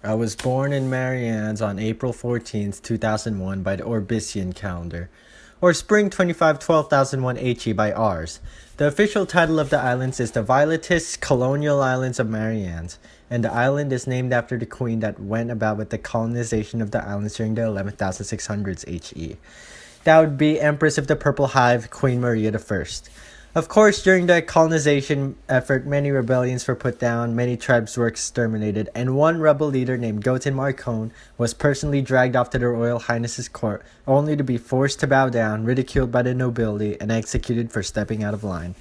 I was born in Marianne's on April 14th, 2001 by the Orbisian calendar, or Spring 25 12,001 HE by ours. The official title of the islands is the Violetist Colonial Islands of Marianne's, and the island is named after the queen that went about with the colonization of the islands during the 11,600s HE. That would be Empress of the Purple Hive, Queen Maria I. Of course, during the colonization effort, many rebellions were put down, many tribes were exterminated, and one rebel leader named Gotin Marcone was personally dragged off to the Royal Highness's court, only to be forced to bow down, ridiculed by the nobility, and executed for stepping out of line.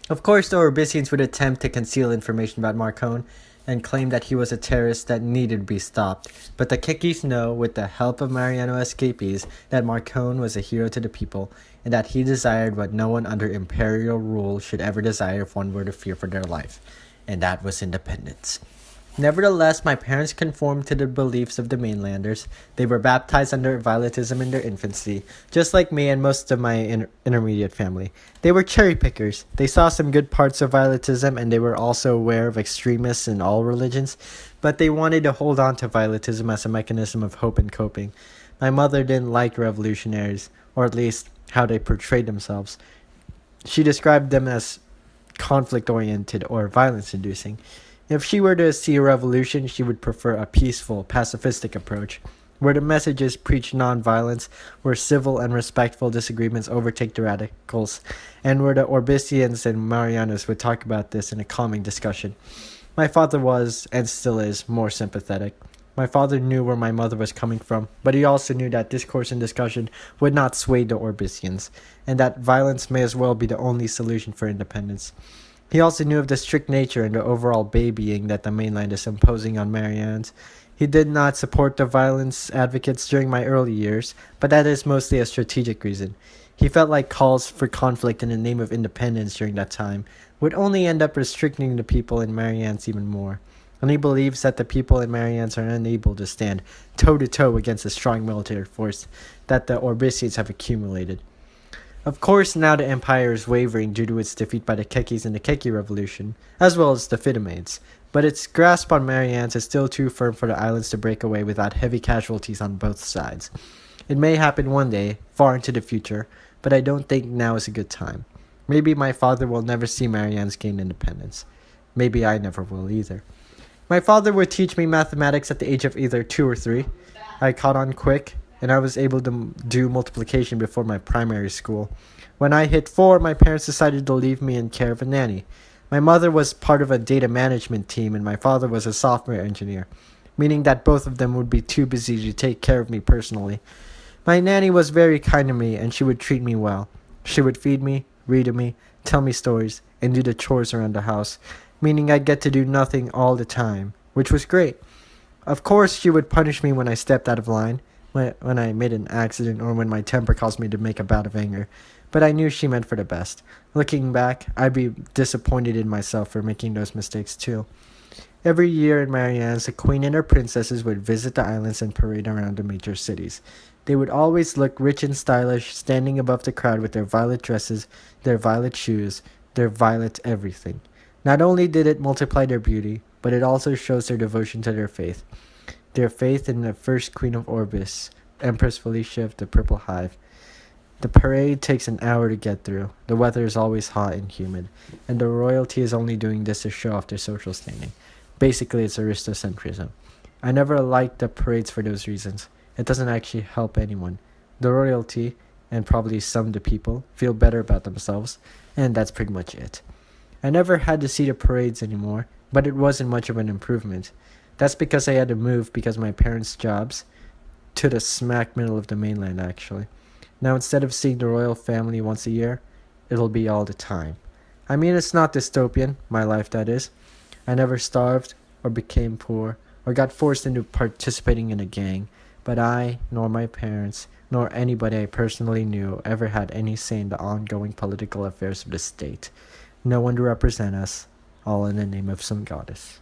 Of course, the Orbisians would attempt to conceal information about Marcone and claim that he was a terrorist that needed to be stopped, but the Kikis know, with the help of Mariano escapees, that Marcone was a hero to the people, and that he desired what no one under imperial rule should ever desire if one were to fear for their life, and that was independence. Nevertheless, my parents conformed to the beliefs of the mainlanders. They were baptized under Violetism in their infancy, just like me and most of my intermediate family. They were cherry pickers. They saw some good parts of Violetism, and they were also aware of extremists in all religions, but they wanted to hold on to Violetism as a mechanism of hope and coping. My mother didn't like revolutionaries, or at least how they portrayed themselves. She described them as conflict-oriented or violence-inducing. If she were to see a revolution, she would prefer a peaceful, pacifistic approach, where the messages preach non-violence, where civil and respectful disagreements overtake the radicals, and where the Orbisians and Marianos would talk about this in a calming discussion. My father was, and still is, more sympathetic. My father knew where my mother was coming from, but he also knew that discourse and discussion would not sway the Orbisians, and that violence may as well be the only solution for independence. He also knew of the strict nature and the overall babying that the mainland is imposing on Marianne's. He did not support the violence advocates during my early years, but that is mostly a strategic reason. He felt like calls for conflict in the name of independence during that time would only end up restricting the people in Marianne's even more. And he believes that the people in Marianne's are unable to stand toe-to-toe against the strong military force that the Orbisians have accumulated. Of course, now the empire is wavering due to its defeat by the Kekis in the Keki Revolution, as well as the Fidamaids, but its grasp on Marianne's is still too firm for the islands to break away without heavy casualties on both sides. It may happen one day, far into the future, but I don't think now is a good time. Maybe my father will never see Marianne's gain independence. Maybe I never will either. My father would teach me mathematics at the age of either 2 or 3. I caught on quick, and I was able to do multiplication before my primary school. When I hit 4, my parents decided to leave me in care of a nanny. My mother was part of a data management team, and my father was a software engineer, meaning that both of them would be too busy to take care of me personally. My nanny was very kind to me, and she would treat me well. She would feed me, read to me, tell me stories, and do the chores around the house, meaning I'd get to do nothing all the time, which was great. Of course, she would punish me when I stepped out of line, when I made an accident, or when my temper caused me to make a bout of anger, but I knew she meant for the best. Looking back, I'd be disappointed in myself for making those mistakes too. Every year in Marianne's, the queen and her princesses would visit the islands and parade around the major cities. They would always look rich and stylish, standing above the crowd with their violet dresses, their violet shoes, their violet everything. Not only did it multiply their beauty, but it also shows their devotion to their faith. Their faith in the first queen of Orbis, Empress Felicia of the Purple Hive. The parade takes an hour to get through. The weather is always hot and humid, and the royalty is only doing this to show off their social standing. Basically, it's aristocentrism. I never liked the parades for those reasons. It doesn't actually help anyone. The royalty, and probably some of the people, feel better about themselves, and that's pretty much it. I never had to see the parades anymore, but it wasn't much of an improvement. That's because I had to move because of my parents' jobs to the smack middle of the mainland, actually. Now, instead of seeing the royal family once a year, it'll be all the time. I mean, it's not dystopian, my life that is. I never starved, or became poor, or got forced into participating in a gang, but I, nor my parents, nor anybody I personally knew ever had any say in the ongoing political affairs of the state. No one to represent us, all in the name of some goddess.